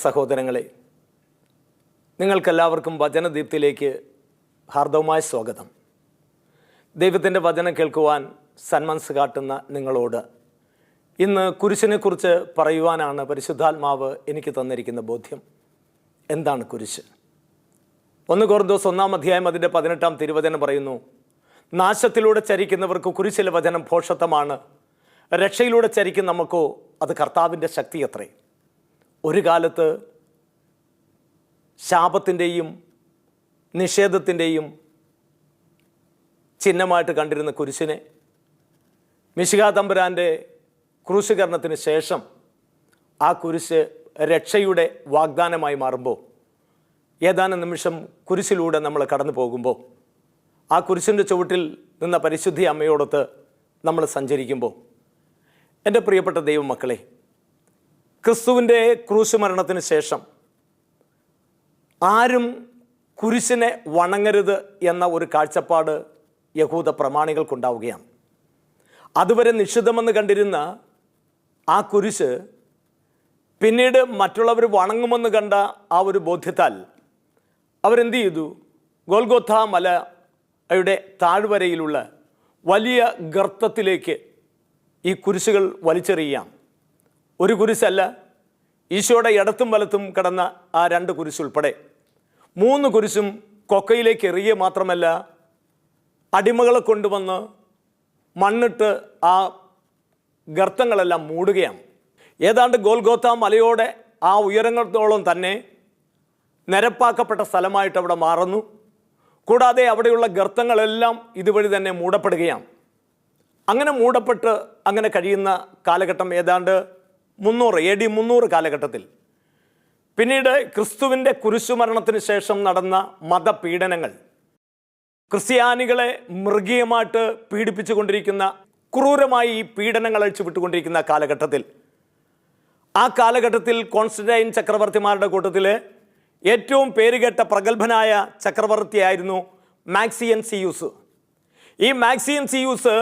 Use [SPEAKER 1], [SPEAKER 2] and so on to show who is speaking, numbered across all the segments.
[SPEAKER 1] സഹോദരങ്ങളെ, നിങ്ങൾക്കെല്ലാവർക്കും വചനദീപ്തിയിലേക്ക് ഹാർദവമായ സ്വാഗതം. ദൈവത്തിൻ്റെ വചനം കേൾക്കുവാൻ സന്മനസ് കാട്ടുന്ന നിങ്ങളോട് ഇന്ന് കുരിശിനെക്കുറിച്ച് പറയുവാനാണ് പരിശുദ്ധാത്മാവ് എനിക്ക് തന്നിരിക്കുന്ന ബോധ്യം. എന്താണ് കുരിശ്? 1 കൊരിന്ത്യർ 1 അധ്യായം അതിൻ്റെ 18 തിരുവചനം പറയുന്നു, നാശത്തിലൂടെ ചരിക്കുന്നവർക്ക് കുരിശിലെ വചനം ഭോഷത്വമാണ്, രക്ഷയിലൂടെ ചരിക്കുന്ന നമുക്കോ അത് കർത്താവിൻ്റെ ശക്തി അത്രേ. ഒരു കാലത്ത് ശാപത്തിൻ്റെയും നിഷേധത്തിൻ്റെയും ചിഹ്നമായിട്ട് കണ്ടിരുന്ന കുരിശിനെ മിശിഹാ തമ്പുരാൻ്റെ ക്രൂശീകരണത്തിന് ശേഷം ആ കുരിശ് രക്ഷയുടെ വാഗ്ദാനമായി മാറുമ്പോൾ, ഏതാനും നിമിഷം കുരിശിലൂടെ നമ്മൾ കടന്നു പോകുമ്പോൾ, ആ കുരിശിൻ്റെ ചുവട്ടിൽ നിന്ന പരിശുദ്ധി അമ്മയോടൊത്ത് നമ്മൾ സഞ്ചരിക്കുമ്പോൾ, എൻ്റെ പ്രിയപ്പെട്ട ദൈവമക്കളെ, ക്രിസ്തുവിൻ്റെ ക്രൂശ് മരണത്തിന് ശേഷം ആരും കുരിശിനെ വണങ്ങരുത് എന്ന ഒരു കാഴ്ചപ്പാട് യഹൂദ പ്രമാണികൾക്കുണ്ടാവുകയാണ്. അതുവരെ നിഷിദ്ധമെന്ന് കണ്ടിരുന്ന ആ കുരിശ് പിന്നീട് മറ്റുള്ളവർ വണങ്ങുമെന്ന് കണ്ട ആ ഒരു ബോധ്യത്താൽ അവരെന്ത് ചെയ്തു? ഗോൽഗോഥ മലയുടെ താഴ്വരയിലുള്ള വലിയ ഗർത്തത്തിലേക്ക് ഈ കുരിശുകൾ വലിച്ചെറിയാം. ഒരു കുരിശല്ല, ഈശോയുടെ ഇടത്തും വലത്തും കിടന്ന ആ 2 കുരിശുൾപ്പെടെ 3 കുരിശും കൊക്കയിലേക്ക് എറിയുക മാത്രമല്ല, അടിമകളെ കൊണ്ടുവന്ന് മണ്ണിട്ട് ആ ഗർത്തങ്ങളെല്ലാം മൂടുകയാണ്. ഏതാണ്ട് ഗോൽഗോഥ മലയോടെ ആ ഉയരങ്ങളോളം തന്നെ നിരപ്പാക്കപ്പെട്ട സ്ഥലമായിട്ട് അവിടെ മാറുന്നു. കൂടാതെ അവിടെയുള്ള ഗർത്തങ്ങളെല്ലാം ഇതുവഴി തന്നെ മൂടപ്പെടുകയാണ്. അങ്ങനെ മൂടപ്പെട്ട് അങ്ങനെ കഴിയുന്ന കാലഘട്ടം ഏതാണ്ട് 300 AD 300 കാലഘട്ടത്തിൽ. പിന്നീട് ക്രിസ്തുവിൻ്റെ കുരിശുമരണത്തിന് ശേഷം നടന്ന മതപീഡനങ്ങൾ, ക്രിസ്ത്യാനികളെ മൃഗീയമായിട്ട് പീഡിപ്പിച്ചുകൊണ്ടിരിക്കുന്ന, ക്രൂരമായി ഈ പീഡനങ്ങൾ അഴിച്ചുവിട്ടുകൊണ്ടിരിക്കുന്ന കാലഘട്ടത്തിൽ, ആ കാലഘട്ടത്തിൽ കോൺസ്റ്റന്റൈൻ ചക്രവർത്തിമാരുടെ കൂട്ടത്തിൽ ഏറ്റവും പേരുകേട്ട പ്രഗത്ഭനായ ചക്രവർത്തിയായിരുന്നു മാക്സിയൻ സിയൂസ്. ഈ മാക്സിയൻ സിയൂസ്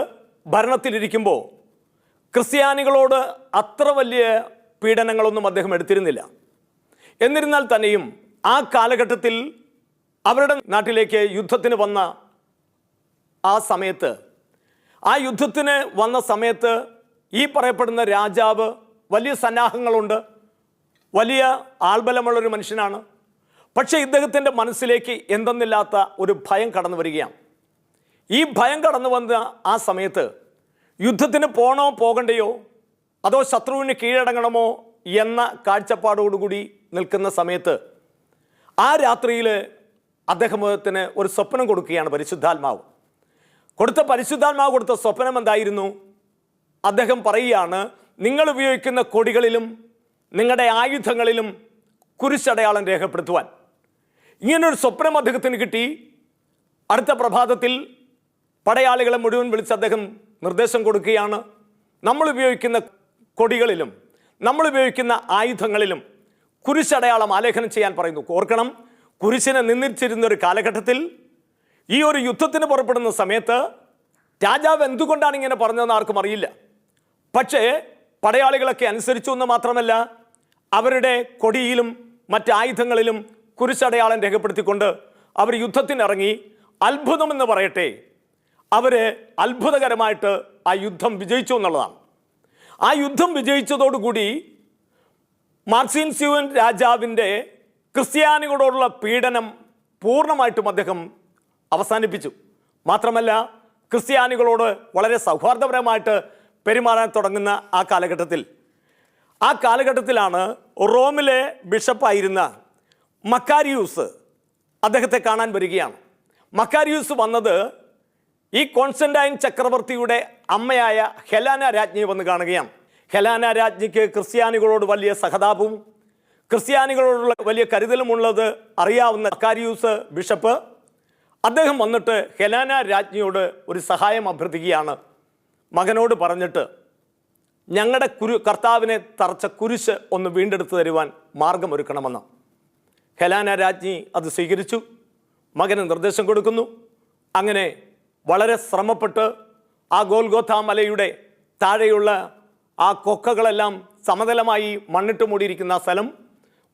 [SPEAKER 1] ഭരണത്തിലിരിക്കുമ്പോൾ ക്രിസ്ത്യാനികളോട് അത്ര വലിയ പീഡനങ്ങളൊന്നും അദ്ദേഹം എടുത്തിരുന്നില്ല. എന്നിരുന്നാൽ തന്നെയും ആ കാലഘട്ടത്തിൽ അവരുടെ നാട്ടിലേക്ക് യുദ്ധത്തിന് വന്ന ആ സമയത്ത്, ഈ പറയപ്പെടുന്ന രാജാവ് വലിയ സന്നാഹങ്ങളുണ്ട്, വലിയ ആൾബലമുള്ളൊരു മനുഷ്യനാണ്. പക്ഷേ ഇദ്ദേഹത്തിൻ്റെ മനസ്സിലേക്ക് എന്തെന്നില്ലാത്ത ഒരു ഭയം കടന്നു വരികയാണ്. ഈ ഭയം കടന്നു വന്ന ആ സമയത്ത് യുദ്ധത്തിന് പോകണോ പോകണ്ടയോ, അതോ ശത്രുവിന് കീഴടങ്ങണമോ എന്ന കാഴ്ചപ്പാടോടുകൂടി നിൽക്കുന്ന സമയത്ത് ആ രാത്രിയിൽ അദ്ദേഹത്തിന് ഒരു സ്വപ്നം കൊടുക്കുകയാണ് പരിശുദ്ധാത്മാവ്. പരിശുദ്ധാത്മാവ് കൊടുത്ത സ്വപ്നം എന്തായിരുന്നു? അദ്ദേഹം പറയുകയാണ്, നിങ്ങൾ ഉപയോഗിക്കുന്ന കൊടികളിലും നിങ്ങളുടെ ആയുധങ്ങളിലും കുരിശടയാളം രേഖപ്പെടുത്തുവാൻ. ഇങ്ങനൊരു സ്വപ്നം അദ്ദേഹത്തിന് കിട്ടി. അടുത്ത പ്രഭാതത്തിൽ പടയാളികളെ മുഴുവൻ വിളിച്ച് അദ്ദേഹം നിർദ്ദേശം കൊടുക്കുകയാണ്, നമ്മൾ ഉപയോഗിക്കുന്ന കൊടികളിലും നമ്മൾ ഉപയോഗിക്കുന്ന ആയുധങ്ങളിലും കുരിശടയാളം ആലേഖനം ചെയ്യാൻ പറയുന്നു. ഓർക്കണം, കുരിശിനെ നിന്ദിച്ചിരുന്ന ഒരു കാലഘട്ടത്തിൽ ഈ ഒരു യുദ്ധത്തിന് പുറപ്പെടുന്ന സമയത്ത് രാജാവ് എന്തുകൊണ്ടാണ് ഇങ്ങനെ പറഞ്ഞതെന്ന് ആർക്കും അറിയില്ല. പക്ഷേ പടയാളികളൊക്കെ അനുസരിച്ചു എന്ന് മാത്രമല്ല, അവരുടെ കൊടിയിലും മറ്റായുധങ്ങളിലും കുരിശടയാളം രേഖപ്പെടുത്തിക്കൊണ്ട് അവർ യുദ്ധത്തിനിറങ്ങി. അത്ഭുതമെന്ന് പറയട്ടെ, അവർ അത്ഭുതകരമായിട്ട് ആ യുദ്ധം വിജയിച്ചു എന്നുള്ളതാണ്. ആ യുദ്ധം വിജയിച്ചതോടുകൂടി മാർസിൻ സ്യൂൻ രാജാവിൻ്റെ ക്രിസ്ത്യാനികളോടുള്ള പീഡനം പൂർണ്ണമായിട്ടും അദ്ദേഹം അവസാനിപ്പിച്ചു. മാത്രമല്ല, ക്രിസ്ത്യാനികളോട് വളരെ സൗഹാർദ്ദപരമായിട്ട് പെരുമാറാൻ തുടങ്ങുന്ന ആ കാലഘട്ടത്തിലാണ് റോമിലെ ബിഷപ്പായിരുന്ന മക്കാരിയൂസ് അദ്ദേഹത്തെ കാണാൻ വരികയാണ്. മക്കാരിയൂസ് വന്നത് ഈ കോൺസ്റ്റന്റൈൻ ചക്രവർത്തിയുടെ അമ്മയായ ഹെലാന രാജ്ഞിയെ വന്ന് കാണുകയാണ്. ഹെലാന രാജ്ഞിക്ക് ക്രിസ്ത്യാനികളോട് വലിയ സഹതാപവും ക്രിസ്ത്യാനികളോടുള്ള വലിയ കരുതലുമുള്ളത് അറിയാവുന്ന മക്കാരിയൂസ് ബിഷപ്പ് അദ്ദേഹം വന്നിട്ട് ഹെലാന രാജ്ഞിയോട് ഒരു സഹായം അഭ്യർത്ഥിക്കുകയാണ്. മകനോട് പറഞ്ഞിട്ട് ഞങ്ങളുടെ കർത്താവിനെ തറച്ച കുരിശ് ഒന്ന് വീണ്ടെടുത്ത് തരുവാൻ മാർഗമൊരുക്കണമെന്ന്. ഹെലാന രാജ്ഞി അത് സ്വീകരിച്ചു. മകന് നിർദ്ദേശം കൊടുക്കുന്നു. അങ്ങനെ വളരെ ശ്രമപ്പെട്ട് ആ ഗോൽഗോഥ മലയുടെ താഴെയുള്ള ആ കൊക്കകളെല്ലാം സമതലമായി മണ്ണിട്ട് മൂടിയിരിക്കുന്ന സ്ഥലം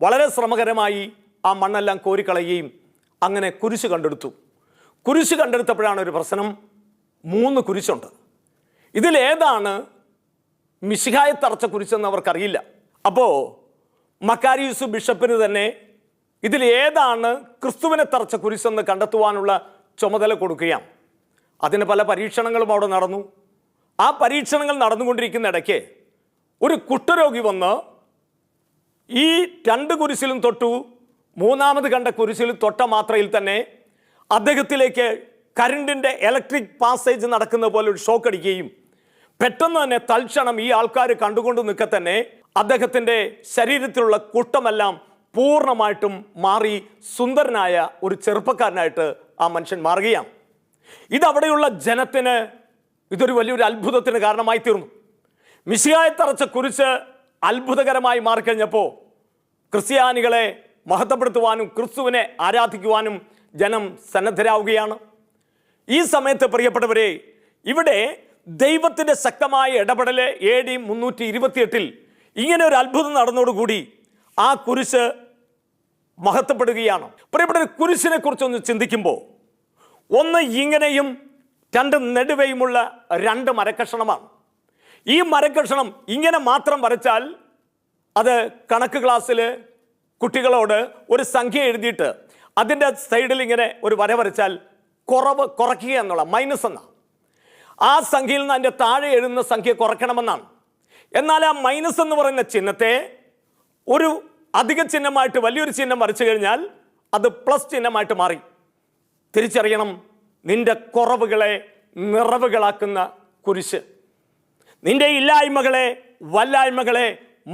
[SPEAKER 1] വളരെ ശ്രമകരമായി ആ മണ്ണെല്ലാം കോരിക്കളയുകയും അങ്ങനെ കുരിശ് കണ്ടെടുത്തു. കുരിശ് കണ്ടെടുത്തപ്പോഴാണ് ഒരു പ്രശ്നം. 3 കുരിശുണ്ട്. ഇതിലേതാണ് മിശിഹായെ തറച്ച കുരിശെന്ന് അവർക്കറിയില്ല. അപ്പോൾ മക്കാരിയൂസ് ബിഷപ്പിന് തന്നെ ഇതിലേതാണ് ക്രിസ്തുവിനെ തറച്ച കുരിശെന്ന് കണ്ടെത്തുവാനുള്ള ചുമതല കൊടുക്കുകയാണ്. അതിന് പല പരീക്ഷണങ്ങളും അവിടെ നടന്നു. ആ പരീക്ഷണങ്ങൾ നടന്നുകൊണ്ടിരിക്കുന്ന ഇടയ്ക്ക് ഒരു കുഷ്ഠരോഗി വന്ന് ഈ 2 കുരിശിലും തൊട്ടു. 3ാമത് കണ്ട കുരിശിൽ തൊട്ട മാത്രയിൽ തന്നെ അദ്ദേഹത്തിലേക്ക് കരണ്ടിൻ്റെ ഇലക്ട്രിക് പാസേജ് നടക്കുന്ന പോലെ ഒരു ഷോക്ക് അടിക്കുകയും പെട്ടെന്ന് തന്നെ തൽക്ഷണം ഈ ആൾക്കാർ കണ്ടുകൊണ്ട് നിൽക്കെ തന്നെ അദ്ദേഹത്തിൻ്റെ ശരീരത്തിലുള്ള കുഷ്ഠമെല്ലാം പൂർണ്ണമായിട്ടും മാറി സുന്ദരനായ ഒരു ചെറുപ്പക്കാരനായിട്ട് ആ മനുഷ്യൻ മാറുകയാണ്. ഇതവിടെയുള്ള ജനത്തിന് ഇതൊരു വലിയൊരു അത്ഭുതത്തിന് കാരണമായി തീർന്നു. മിശിഹായെ തറച്ച കുരിശ് അത്ഭുതകരമായി മാറിക്കഴിഞ്ഞപ്പോൾ ക്രിസ്ത്യാനികളെ മഹത്വപ്പെടുത്തുവാനും ക്രിസ്തുവിനെ ആരാധിക്കുവാനും ജനം സന്നദ്ധരാവുകയാണ്. ഈ സമയത്ത് പ്രിയപ്പെട്ടവരെ, ഇവിടെ ദൈവത്തിൻ്റെ ശക്തമായ ഇടപെടൽ AD 328 ഇങ്ങനെ ഒരു അത്ഭുതം നടന്നതോടുകൂടി ആ കുരിശ് മഹത്വപ്പെടുകയാണ്. പ്രിയപ്പെട്ട കുരിശിനെ കുറിച്ചൊന്ന് ചിന്തിക്കുമ്പോൾ, ഒന്ന് ഇങ്ങനെയും 2 നെടുവയുമുള്ള 2 മരക്കഷണമാണ്. ഈ മരക്കഷണം ഇങ്ങനെ മാത്രം വരച്ചാൽ അത് കണക്ക് ക്ലാസ്സിൽ കുട്ടികളോട് ഒരു സംഖ്യ എഴുതിയിട്ട് അതിൻ്റെ സൈഡിൽ ഇങ്ങനെ ഒരു വര വരച്ചാൽ കുറയ്ക്കുക എന്നുള്ള മൈനസ് എന്നാണ്. ആ സംഖ്യയിൽ നിന്ന് അതിൻ്റെ താഴെ എഴുതുന്ന സംഖ്യ കുറയ്ക്കണമെന്നാണ്. എന്നാൽ ആ മൈനസ് എന്ന് പറയുന്ന ചിഹ്നത്തെ ഒരു അധിക ചിഹ്നമായിട്ട് വലിയൊരു ചിഹ്നം വരച്ചു കഴിഞ്ഞാൽ അത് പ്ലസ് ചിഹ്നമായിട്ട് മാറി. തിരിച്ചറിയണം, നിന്റെ കുറവുകളെ നിറവുകളാക്കുന്ന കുരിശ്, നിന്റെ ഇല്ലായ്മകളെ വല്ലായ്മകളെ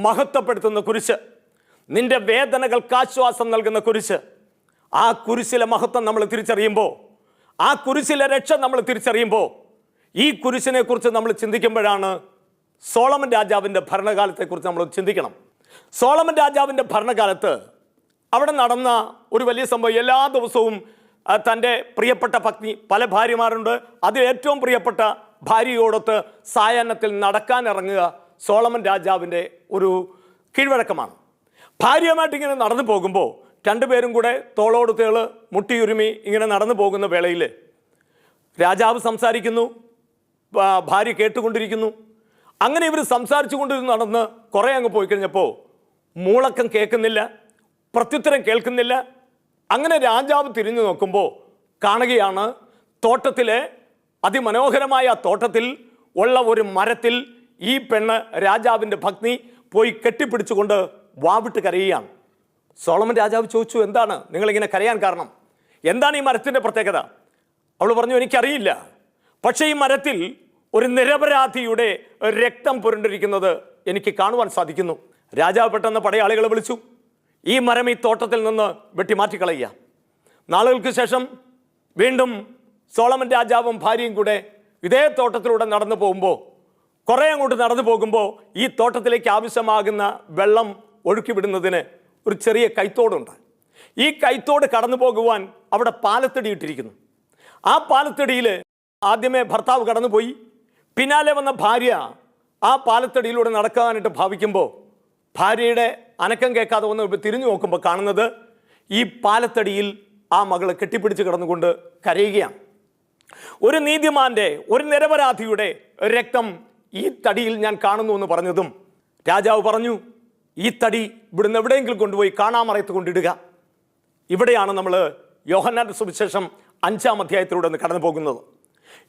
[SPEAKER 1] മഹത്വപ്പെടുത്തുന്ന കുരിശ്, നിന്റെ വേദനകൾക്ക് ആശ്വാസം നൽകുന്ന കുരിശ്. ആ കുരിശിലെ മഹത്വം നമ്മൾ തിരിച്ചറിയുമ്പോൾ, ആ കുരിശിലെ രക്ഷ നമ്മൾ തിരിച്ചറിയുമ്പോൾ, ഈ കുരിശിനെ കുറിച്ച് നമ്മൾ ചിന്തിക്കുമ്പോഴാണ് സോളമൻ രാജാവിൻ്റെ ഭരണകാലത്തെക്കുറിച്ച് നമ്മൾ ചിന്തിക്കണം. സോളമൻ രാജാവിൻ്റെ ഭരണകാലത്ത് അവിടെ നടന്ന ഒരു വലിയ സംഭവം. എല്ലാ ദിവസവും തൻ്റെ പ്രിയപ്പെട്ട പത്നി, പല ഭാര്യമാരുണ്ട്, അതിൽ ഏറ്റവും പ്രിയപ്പെട്ട ഭാര്യയോടൊത്ത് സായാഹ്നത്തിൽ നടക്കാനിറങ്ങുക സോളമൻ രാജാവിൻ്റെ ഒരു കീഴ്വഴക്കമാണ്. ഭാര്യയുമായിട്ട് ഇങ്ങനെ നടന്നു പോകുമ്പോൾ 2 പേരും കൂടെ തോളോട് തേള് മുട്ടിയുരുമി ഇങ്ങനെ നടന്നു പോകുന്ന വേളയിൽ രാജാവ് സംസാരിക്കുന്നു, ഭാര്യ കേട്ടുകൊണ്ടിരിക്കുന്നു. അങ്ങനെ ഇവർ സംസാരിച്ചു കൊണ്ടിരുന്ന് നടന്ന് കുറേ അങ്ങ് പോയി കഴിഞ്ഞപ്പോൾ മൂളക്കം കേൾക്കുന്നില്ല, പ്രത്യുത്തരം കേൾക്കുന്നില്ല. അങ്ങനെ രാജാവ് തിരിഞ്ഞു നോക്കുമ്പോൾ കാണുകയാണ്, തോട്ടത്തിലെ അതിമനോഹരമായ ആ തോട്ടത്തിൽ ഉള്ള ഒരു മരത്തിൽ ഈ പെണ്ണ് രാജാവിൻ്റെ ഭഗ്നി പോയി കെട്ടിപ്പിടിച്ചുകൊണ്ട് വാവിട്ട് കരയുകയാണ്. സോളമൻ രാജാവ് ചോദിച്ചു, എന്താണ് നിങ്ങളിങ്ങനെ കരയാൻ കാരണം? എന്താണ് ഈ മരത്തിൻ്റെ പ്രത്യേകത? അവൾ പറഞ്ഞു, എനിക്കറിയില്ല, പക്ഷേ ഈ മരത്തിൽ ഒരു നിരപരാധിയുടെ രക്തം പുരണ്ടിരിക്കുന്നത് എനിക്ക് കാണുവാൻ സാധിക്കുന്നു. രാജാവ് പെട്ടെന്ന് പടയാളികളെ വിളിച്ചു, ഈ മരം ഈ തോട്ടത്തിൽ നിന്ന് വെട്ടിമാറ്റിക്കളയുക. നാളുകൾക്ക് ശേഷം വീണ്ടും സോളമൻ രാജാവും ഭാര്യയും കൂടെ ഇതേ തോട്ടത്തിലൂടെ നടന്നു പോകുമ്പോൾ, കുറേ അങ്ങോട്ട് നടന്നു പോകുമ്പോൾ ഈ തോട്ടത്തിലേക്ക് ആവശ്യമാകുന്ന വെള്ളം ഒഴുക്കി വിടുന്നതിന് ഒരു ചെറിയ കൈത്തോടുണ്ട്. ഈ കൈത്തോട് കടന്നു പോകുവാൻ അവിടെ പാലത്തടി ഇട്ടിരിക്കുന്നു. ആ പാലത്തടിയിൽ ആദ്യമേ ഭർത്താവ് കടന്നുപോയി. പിന്നാലെ വന്ന ഭാര്യ ആ പാലത്തടിയിലൂടെ നടക്കാനായിട്ട് ഭാവിക്കുമ്പോൾ ഭാര്യയുടെ അനക്കം കേൾക്കാതെ വന്ന് തിരിഞ്ഞു നോക്കുമ്പോൾ കാണുന്നത് ഈ പാലത്തടിയിൽ ആ മകളെ കെട്ടിപ്പിടിച്ച് കിടന്നുകൊണ്ട് കരയുകയാണ്. ഒരു നീതിമാന്റെ, ഒരു നിരപരാധിയുടെ രക്തം ഈ തടിയിൽ ഞാൻ കാണുന്നു എന്ന് പറഞ്ഞതും രാജാവ് പറഞ്ഞു, ഈ തടി ഇവിടുന്ന് എവിടെയെങ്കിലും കൊണ്ടുപോയി കാണാമറയത്ത് കൊണ്ടിടുക. ഇവിടെയാണ് നമ്മൾ യോഹന്നാന്റെ സുവിശേഷം 5-ാം അധ്യായത്തിലൂടെ കടന്നു പോകുന്നത്.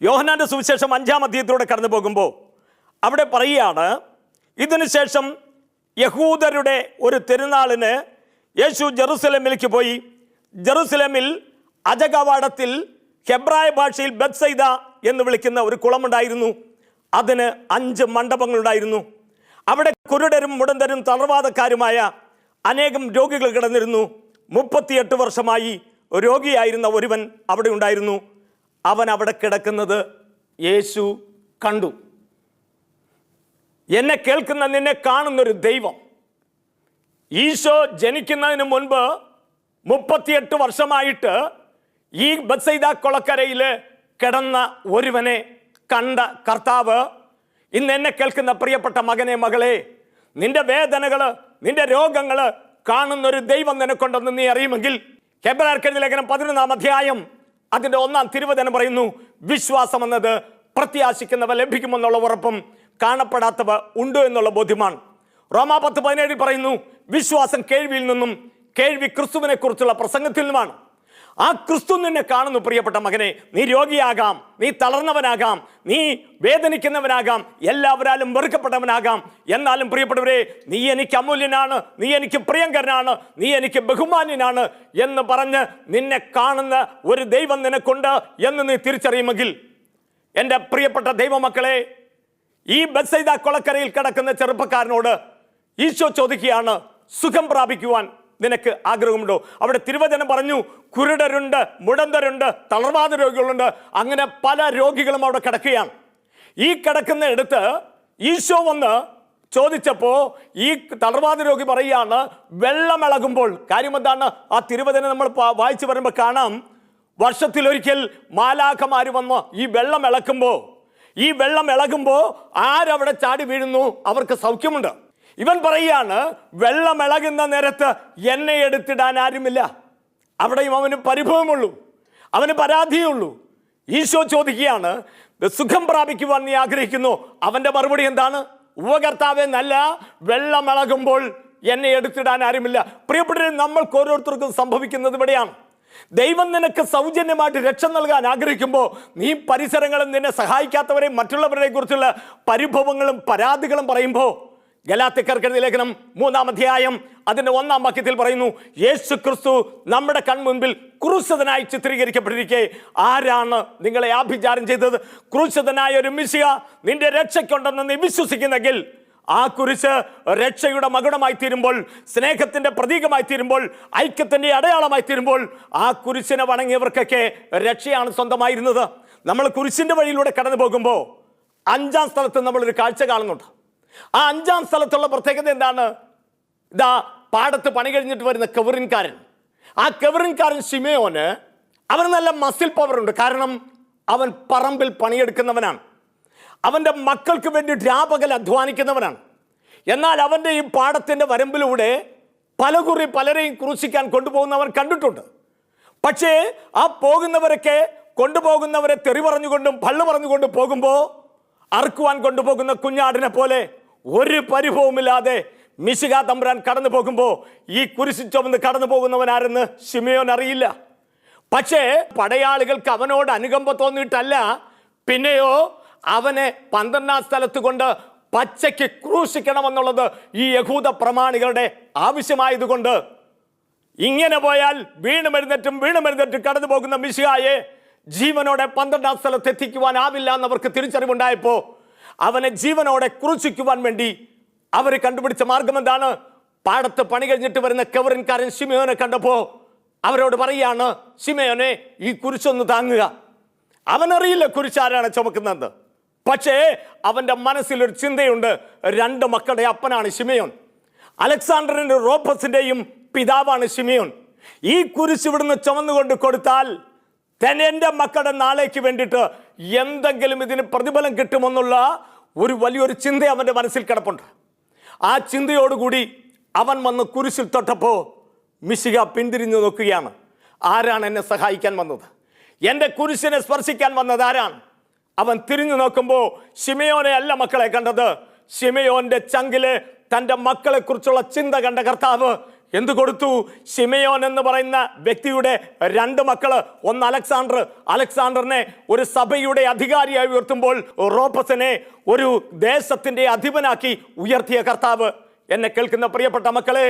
[SPEAKER 1] യോഹന്നാന്റെ സുവിശേഷം 5-ാം അധ്യായത്തിലൂടെ കടന്നു പോകുമ്പോൾ അവിടെ പറയുകയാണ്, ഇതിനുശേഷം യഹൂദരുടെ ഒരു തിരുനാളിന് യേശു ജെറുസലേമിലേക്ക് പോയി. ജെറുസലേമിൽ അജകവാടത്തിൽ ഹെബ്രായ ഭാഷയിൽ ബെത്സൈദ എന്ന് വിളിക്കുന്ന ഒരു കുളമുണ്ടായിരുന്നു. അതിന് 5 മണ്ഡപങ്ങളുണ്ടായിരുന്നു. അവിടെ കുരുടരും മുടന്തരും തളർവാദക്കാരുമായ അനേകം രോഗികൾ കിടന്നിരുന്നു. 38 വർഷമായി രോഗിയായിരുന്ന ഒരുവൻ അവിടെ ഉണ്ടായിരുന്നു. അവൻ അവിടെ കിടക്കുന്നത് യേശു കണ്ടു. എന്നെ കേൾക്കുന്ന, നിന്നെ കാണുന്നൊരു ദൈവം. ഈശോ ജനിക്കുന്നതിന് മുൻപ് 38 വർഷമായിട്ട് ഈ ബത്സൈദ കുളക്കരയിൽ കിടന്ന ഒരുവനെ കണ്ട കർത്താവ് ഇന്ന് എന്നെ കേൾക്കുന്ന പ്രിയപ്പെട്ട മകനെ, മകളെ, നിന്റെ വേദനകൾ, നിന്റെ രോഗങ്ങൾ കാണുന്നൊരു ദൈവം നിനക്കുണ്ടെന്ന് നീ അറിയുമെങ്കിൽ, ഹെബ്രായർക്കെഴുതിയ ലേഖനം 11-ാം അധ്യായം അതിൻ്റെ 1-ാം തിരുവചനം പറയുന്നു, വിശ്വാസം എന്നത് പ്രത്യാശിക്കുന്നവ ലഭിക്കുമെന്നുള്ള ഉറപ്പും കാണപ്പെടാത്തവ ഉണ്ടോ എന്നുള്ള ബോധ്യമാണ്. റോമാ 10:17 പറയുന്നു, വിശ്വാസം കേൾവിയിൽ നിന്നും, കേൾവി ക്രിസ്തുവിനെ കുറിച്ചുള്ള പ്രസംഗത്തിൽ നിന്നുമാണ്. ആ ക്രിസ്തു നിന്നെ കാണുന്നു. പ്രിയപ്പെട്ട മകനെ, നീ രോഗിയാകാം, നീ തളർന്നവനാകാം, നീ വേദനിക്കുന്നവനാകാം, എല്ലാവരാലും വെറുക്കപ്പെട്ടവനാകാം. എന്നാലും പ്രിയപ്പെട്ടവരെ, നീ എനിക്ക് അമൂല്യനാണ്, നീ എനിക്ക് പ്രിയങ്കരനാണ്, നീ എനിക്ക് ബഹുമാന്യനാണ് എന്ന് പറഞ്ഞ് നിന്നെ കാണുന്ന ഒരു ദൈവം നിനക്കുണ്ട് എന്ന് നീ തിരിച്ചറിയുമെങ്കിൽ, എൻ്റെ പ്രിയപ്പെട്ട ദൈവമക്കളെ, ഈ ബത്സയിദ കൊളക്കരയിൽ കിടക്കുന്ന ചെറുപ്പക്കാരനോട് ഈശോ ചോദിക്കുകയാണ്, സുഖം പ്രാപിക്കുവാൻ നിനക്ക് ആഗ്രഹമുണ്ടോ? അവിടെ തിരുവചനം പറഞ്ഞു, കുരുടരുണ്ട്, മുടന്തരുണ്ട്, തളർവാദ രോഗികളുണ്ട്, അങ്ങനെ പല രോഗികളും അവിടെ കിടക്കുകയാണ്. ഈ കിടക്കുന്ന ഇടത്ത് ഈശോ വന്ന് ചോദിച്ചപ്പോൾ ഈ തളർവാദ രോഗി പറയുകയാണ്, വെള്ളമിളകുമ്പോൾ, കാര്യം എന്താണ്? ആ തിരുവചനം നമ്മൾ വായിച്ചു വരുമ്പോൾ കാണാം, വർഷത്തിലൊരിക്കൽ മാലാഖമാര് വന്ന് ഈ വെള്ളം ഇളകുമ്പോൾ ആരവിടെ ചാടി വീഴുന്നു, അവർക്ക് സൗഖ്യമുണ്ട്. ഇവൻ പറയുകയാണ്, വെള്ളമിളകുന്ന നേരത്ത് എന്നെ എടുത്തിടാൻ ആരുമില്ല. അവിടെയും അവന് പരിഭവമുള്ളൂ, അവന് പരാതിയുള്ളൂ. ഈശോ ചോദിക്കുകയാണ്, സുഖം പ്രാപിക്കുവാൻ നീ ആഗ്രഹിക്കുന്നു? അവന്റെ മറുപടി എന്താണ്? ഉപകർത്താവേ, നല്ല വെള്ളമിളകുമ്പോൾ എന്നെ എടുത്തിടാൻ ആരുമില്ല. പ്രിയപ്പെട്ടവരെ, നമ്മൾക്ക് ഓരോരുത്തർക്കും സംഭവിക്കുന്നത് ഇവിടെയാണ്. ദൈവം നിനക്ക് സൗജന്യമായിട്ട് രക്ഷ നൽകാൻ ആഗ്രഹിക്കുമ്പോൾ നീ പരിസരങ്ങളും നിന്നെ സഹായിക്കാത്തവരെയും മറ്റുള്ളവരെ കുറിച്ചുള്ള പരിഭവങ്ങളും പരാതികളും പറയുമ്പോൾ, ഗലാത്യർക്കെഴുതിയ ലേഖനം 3-ാം അധ്യായം അതിന്റെ 1-ാം വാക്യത്തിൽ പറയുന്നു, യേശു ക്രിസ്തു നമ്മുടെ കൺമുൻപിൽ ക്രൂശിതനായി ചിത്രീകരിക്കപ്പെട്ടിരിക്കെ ആരാണ് നിങ്ങളെ ആഭിചാരം ചെയ്തത്? ക്രൂശിതനായ ഒരു മിശിഹ നിന്റെ രക്ഷയ്ക്കുണ്ടെന്ന് നീ വിശ്വസിക്കുന്നെങ്കിൽ, ആ കുരിശ് രക്ഷയുടെ മകുടമായി തീരുമ്പോൾ, സ്നേഹത്തിന്റെ പ്രതീകമായി തീരുമ്പോൾ, ഐക്യത്തിന്റെ അടയാളമായി തീരുമ്പോൾ, ആ കുരിശിനെ വണങ്ങിയവർക്കൊക്കെ രക്ഷയാണ് സ്വന്തമായിരുന്നത്. നമ്മൾ കുരിശിന്റെ വഴിയിലൂടെ കടന്നു പോകുമ്പോൾ 5-ാം സ്ഥലത്ത് നമ്മളൊരു കാഴ്ച കാണുന്നുണ്ട്. ആ 5-ാം സ്ഥലത്തുള്ള പ്രത്യേകത എന്താണ്? ഇതാ പാടത്ത് പണി കഴിഞ്ഞിട്ട് വരുന്ന കെവറിൻകാരൻ. ആ കെവറിൻകാരൻ ശിമയോന്, അവന് നല്ല മസിൽ പവർ ഉണ്ട്. കാരണം അവൻ പറമ്പിൽ പണിയെടുക്കുന്നവനാണ്, അവൻ്റെ മക്കൾക്ക് വേണ്ടി രാപകൽ അധ്വാനിക്കുന്നവനാണ്. എന്നാൽ അവൻ്റെ ഈ പാടത്തിൻ്റെ വരമ്പിലൂടെ പലകുറി പലരെയും ക്രൂശിക്കാൻ കൊണ്ടുപോകുന്നവൻ കണ്ടിട്ടുണ്ട്. പക്ഷേ ആ കൊണ്ടുപോകുന്നവരെ തെറി പറഞ്ഞുകൊണ്ടും പള്ളു പറഞ്ഞുകൊണ്ടും പോകുമ്പോൾ അറുക്കുവാൻ കൊണ്ടുപോകുന്ന കുഞ്ഞാടിനെ പോലെ ഒരു പരിഭവമില്ലാതെ മിശിഹ തമ്പുരാൻ കടന്നു പോകുമ്പോൾ ഈ കുരിശിൽ ചുമന്ന് കടന്നു പോകുന്നവൻ ആരെന്ന് ശിമയോൻ അറിയില്ല. പക്ഷേ പടയാളികൾക്ക് അവനോട് അനുകമ്പ തോന്നിയിട്ടല്ല, പിന്നെയോ അവനെ 12-ാം സ്ഥലത്ത് കൊണ്ട് പച്ചയ്ക്ക് ക്രൂശിക്കണമെന്നുള്ളത് ഈ യഹൂദ പ്രമാണികളുടെ ആവശ്യമായതുകൊണ്ട്, ഇങ്ങനെ പോയാൽ വീണുമെഴുന്നേറ്റും കടന്നു പോകുന്ന മിശിഹായെ ജീവനോടെ 12-ാം സ്ഥലത്ത് എത്തിക്കുവാനാവില്ല എന്നവർക്ക് തിരിച്ചറിവുണ്ടായപ്പോൾ അവനെ ജീവനോടെ ക്രൂശിക്കുവാൻ വേണ്ടി അവർ കണ്ടുപിടിച്ച മാർഗം എന്താണ്? പാടത്ത് പണി കഴിഞ്ഞിട്ട് വരുന്ന കെവറിൻകാരൻ ശിമയോനെ കണ്ടപ്പോൾ അവരോട് പറയാണ്, ശിമയോനെ, ഈ കുരിശൊന്ന് താങ്ങുക. അവനറിയില്ല കുരിശാരാണ് ചുമക്കുന്നത്. പക്ഷേ അവൻ്റെ മനസ്സിലൊരു ചിന്തയുണ്ട്. 2 മക്കളുടെ അപ്പനാണ് ശിമയോൻ. അലക്സാണ്ടറിന്റെ റോപ്പസിന്റെയും പിതാവാണ് ശിമയോൻ. ഈ കുരിശ് ഇവിടുന്ന് ചുമന്നുകൊണ്ട് കൊടുത്താൽ തന്നെ എൻ്റെ മക്കളുടെ നാളേക്ക് വേണ്ടിയിട്ട് എന്തെങ്കിലും ഇതിന് പ്രതിഫലം കിട്ടുമെന്നുള്ള ഒരു വലിയൊരു ചിന്ത അവൻ്റെ മനസ്സിൽ കിടപ്പുണ്ട്. ആ ചിന്തയോടുകൂടി അവൻ വന്ന് കുരിശിൽ തൊട്ടപ്പോൾ മിശിഹ പിന്തിരിഞ്ഞു നോക്കുകയാണ്. ആരാണ് എന്നെ സഹായിക്കാൻ വന്നത്? എൻ്റെ കുരിശിനെ സ്പർശിക്കാൻ വന്നത് ആരാണ്? അവൻ തിരിഞ്ഞു നോക്കുമ്പോൾ ശിമയോനെ അല്ല മക്കളെ കണ്ടത്. ശിമയോന്റെ ചങ്കില് തൻ്റെ മക്കളെ കുറിച്ചുള്ള ചിന്ത കണ്ട കർത്താവ് എന്ത് കൊടുത്തു? ശിമയോൻ എന്ന് പറയുന്ന വ്യക്തിയുടെ 2 മക്കള്, ഒന്ന് അലക്സാണ്ടറിനെ ഒരു സഭയുടെ അധികാരിയായി ഉയർത്തുമ്പോൾ റോപ്പസിനെ ഒരു ദേശത്തിന്റെ അധിപനാക്കി ഉയർത്തിയ കർത്താവ്. എന്നെ കേൾക്കുന്ന പ്രിയപ്പെട്ട മക്കളെ,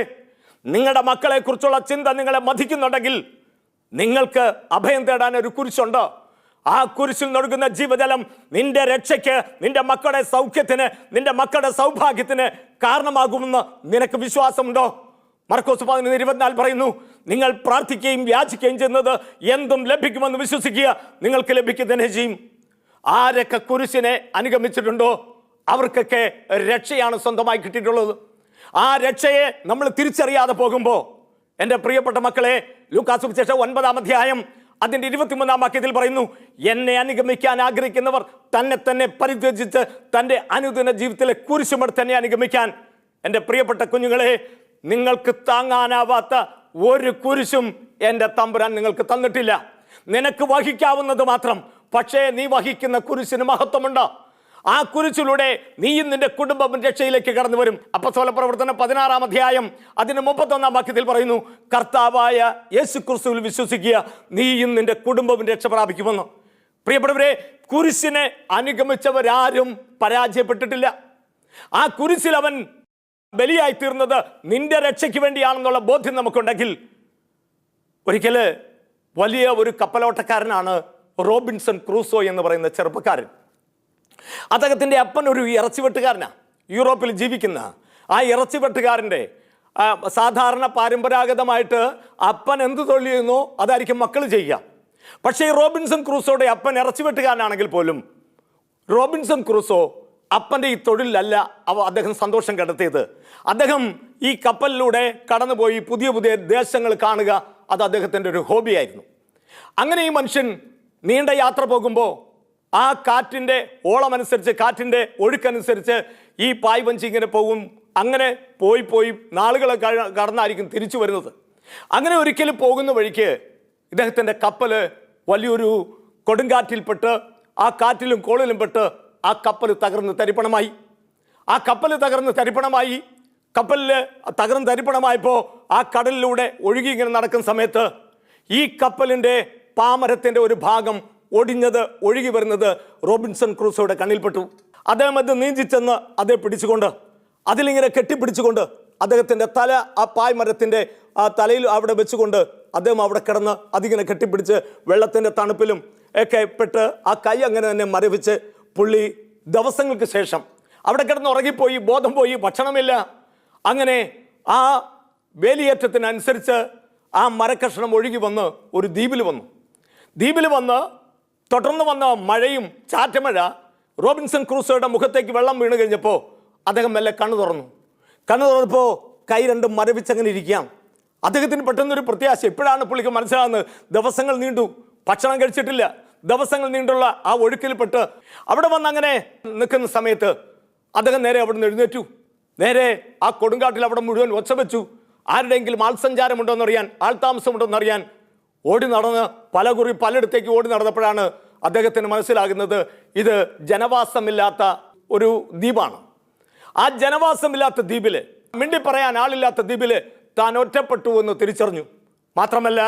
[SPEAKER 1] നിങ്ങളുടെ മക്കളെ കുറിച്ചുള്ള ചിന്ത നിങ്ങളെ മതിക്കുന്നുണ്ടെങ്കിൽ നിങ്ങൾക്ക് അഭയം തേടാൻ ഒരു കുരിശുണ്ട്. ആ കുരിശിൽ നൽകുന്ന ജീവജലം നിന്റെ രക്ഷയ്ക്ക്, നിന്റെ മക്കളുടെ സൗഖ്യത്തിന്, നിന്റെ മക്കളുടെ സൗഭാഗ്യത്തിന് കാരണമാകുമെന്ന് നിനക്ക് വിശ്വാസമുണ്ടോ? മർക്കോസ് 11:24 പറയുന്നു, നിങ്ങൾ പ്രാർത്ഥിക്കുകയും യാചിക്കുകയും ചെയ്യുന്നത് എന്തും ലഭിക്കുമെന്ന് വിശ്വസിക്കുക, നിങ്ങൾക്ക് ലഭിക്കുന്നതിനെ ചെയ്യും. ആരൊക്കെ കുരിശിനെ അനുഗമിച്ചിട്ടുണ്ടോ അവർക്കൊക്കെ രക്ഷയാണ് സ്വന്തമായി കിട്ടിയിട്ടുള്ളത്. ആ രക്ഷയെ നമ്മൾ തിരിച്ചറിയാതെ പോകുമ്പോൾ എൻ്റെ പ്രിയപ്പെട്ട മക്കളെ, ലൂക്കാസ് സുവിശേഷം 9-ാം അധ്യായം അതിൻ്റെ 23-ാം വാക്യത്തിൽ പറയുന്നു, എന്നെ അനുഗമിക്കാൻ ആഗ്രഹിക്കുന്നവർ തന്നെ പരിത്യജിച്ച് തൻ്റെ അനുദിന ജീവിതത്തിലെ കുരിശുമെടുത്ത് തന്നെ അനുഗമിക്കാൻ. എൻ്റെ പ്രിയപ്പെട്ട കുഞ്ഞുങ്ങളെ, നിങ്ങൾക്ക് താങ്ങാനാവാത്ത ഒരു കുരിശും എൻ്റെ തമ്പുരാൻ നിങ്ങൾക്ക് തന്നിട്ടില്ല. നിനക്ക് വഹിക്കാവുന്നത് മാത്രം. പക്ഷേ നീ വഹിക്കുന്ന കുരിശിന് മഹത്വമുണ്ട്. ആ കുരിശിലൂടെ നീയും നിന്റെ കുടുംബം രക്ഷയിലേക്ക് കടന്നു വരും. അപ്പോസ്തല പ്രവർത്തനം 16-ാം അധ്യായം അതിന് 31-ാം വാക്യത്തിൽ പറയുന്നു, കർത്താവായ യേശുക്രിസ്തുവിൽ വിശ്വസിക്കുക, നീയും നിന്റെ കുടുംബം രക്ഷ പ്രാപിക്കുമെന്ന്. പ്രിയപ്പെട്ടവരെ, കുരിശിനെ അനുഗമിച്ചവരാരും പരാജയപ്പെട്ടിട്ടില്ല. ആ കുരിശിൽ അവൻ ബലിയായി തീർന്നത് നിന്റെ രക്ഷയ്ക്ക് വേണ്ടിയാണെന്നുള്ള ബോധ്യം നമുക്കുണ്ടെങ്കിൽ, ഒരിക്കല് വലിയ ഒരു കപ്പലോട്ടക്കാരനാണ് റോബിൻസൺ ക്രൂസോ എന്ന് പറയുന്ന ചെറുപ്പക്കാരൻ. അദ്ദേഹത്തിൻ്റെ അപ്പൻ ഒരു ഇറച്ചിവെട്ടുകാരനാണ്, യൂറോപ്പിൽ ജീവിക്കുന്ന. ആ ഇറച്ചിവെട്ടുകാരൻ്റെ സാധാരണ പരമ്പരാഗതമായിട്ട് അപ്പൻ എന്ത് തൊഴിൽ ചെയ്യുന്നോ അതായിരിക്കും മക്കൾ ചെയ്യുക. പക്ഷേ ഈ റോബിൻസൺ ക്രൂസോയുടെ അപ്പൻ ഇറച്ചിവെട്ടുകാരനാണെങ്കിൽ പോലും റോബിൻസൺ ക്രൂസോ അപ്പൻ്റെ ഈ തൊഴിലല്ല അദ്ദേഹം സന്തോഷം കണ്ടെത്തിയത്. അദ്ദേഹം ഈ കപ്പലിലൂടെ കടന്നുപോയി പുതിയ പുതിയ ദേശങ്ങൾ കാണുക, അത് അദ്ദേഹത്തിൻ്റെ ഒരു ഹോബിയായിരുന്നു. അങ്ങനെ ഈ മനുഷ്യൻ നീണ്ട യാത്ര പോകുമ്പോൾ ആ കാറ്റിൻ്റെ ഓളമനുസരിച്ച്, കാറ്റിൻ്റെ ഒഴുക്കനുസരിച്ച് ഈ പായ്വഞ്ചി ഇങ്ങനെ പോകും. അങ്ങനെ പോയി നാളുകൾ കടന്നായിരിക്കും തിരിച്ചു വരുന്നത്. അങ്ങനെ ഒരിക്കലും പോകുന്ന വഴിക്ക് ഇദ്ദേഹത്തിൻ്റെ കപ്പൽ വലിയൊരു കൊടുങ്കാറ്റിൽപ്പെട്ട്, ആ കാറ്റിലും കോളിലും പെട്ട് ആ കപ്പൽ തകർന്ന് തരിപ്പണമായി. ആ കപ്പൽ തകർന്ന് തരിപ്പണമായി. കപ്പലിൽ തകർന്ന് തരിപ്പണമായപ്പോൾ ആ കടലിലൂടെ ഒഴുകി ഇങ്ങനെ നടക്കുന്ന സമയത്ത് ഈ കപ്പലിൻ്റെ പാമരത്തിൻ്റെ ഒരു ഭാഗം ഒഴുകി വരുന്നത് റോബിൻസൺ ക്രൂസോയുടെ കണ്ണിൽപ്പെട്ടു. അദ്ദേഹം അത് നീന്തിച്ചെന്ന് അതേ പിടിച്ചുകൊണ്ട്, അതിലിങ്ങനെ കെട്ടിപ്പിടിച്ചുകൊണ്ട് അദ്ദേഹത്തിൻ്റെ തല ആ പായ്മരത്തിൻ്റെ ആ തലയിൽ അവിടെ വെച്ചുകൊണ്ട് അദ്ദേഹം അവിടെ കിടന്ന് അതിങ്ങനെ കെട്ടിപ്പിടിച്ച് വെള്ളത്തിൻ്റെ തണുപ്പിലും ഒക്കെ പെട്ട് ആ കൈ അങ്ങനെ തന്നെ മരവിച്ച് പുള്ളി ദിവസങ്ങൾക്ക് ശേഷം അവിടെ കിടന്ന് ഉറങ്ങിപ്പോയി, ബോധം പോയി, ഭക്ഷണമില്ല. അങ്ങനെ ആ വേലിയേറ്റത്തിനനുസരിച്ച് ആ മരക്കഷ്ണം ഒഴുകി വന്ന് ഒരു ദ്വീപിൽ വന്ന് തുടർന്ന് വന്ന മഴയും ചാറ്റമഴ റോബിൻസൺ ക്രൂസോയുടെ മുഖത്തേക്ക് വെള്ളം വീണ് കഴിഞ്ഞപ്പോൾ അദ്ദേഹം മെല്ലെ കണ്ണു തുറന്നപ്പോൾ കൈ രണ്ടും മരവിച്ചങ്ങനെ ഇരിക്കുകയാണ്. അദ്ദേഹത്തിന് പെട്ടെന്നൊരു പ്രത്യാശ. ഇപ്പോഴാണ് പുള്ളിക്ക് മനസ്സിലാകുന്നത്, ദിവസങ്ങൾ നീണ്ടു ഭക്ഷണം കഴിച്ചിട്ടില്ല, ദിവസങ്ങൾ നീണ്ടുള്ള ആ ഒഴുക്കിൽപ്പെട്ട് അവിടെ വന്ന് അങ്ങനെ നിൽക്കുന്ന സമയത്ത് അദ്ദേഹം നേരെ അവിടെ നിന്ന് എഴുന്നേറ്റു. നേരെ ആ കൊടുങ്കാട്ടിൽ അവിടെ മുഴുവൻ ഒച്ച വെച്ചു. ആരുടെയെങ്കിലും ആൾസഞ്ചാരമുണ്ടോയെന്നറിയാൻ, ആൾതാമസമുണ്ടോയെന്നറിയാൻ ഓടി നടന്ന് പലയിടത്തേക്ക് ഓടി നടന്നപ്പോഴാണ് അദ്ദേഹത്തിന് മനസ്സിലാകുന്നത് ഇത് ജനവാസമില്ലാത്ത ഒരു ദ്വീപാണ്. ആ ജനവാസമില്ലാത്ത ദ്വീപിൽ, മിണ്ടി പറയാൻ ആളില്ലാത്ത ദ്വീപിൽ താൻ ഒറ്റപ്പെട്ടു എന്ന് തിരിച്ചറിഞ്ഞു. മാത്രമല്ല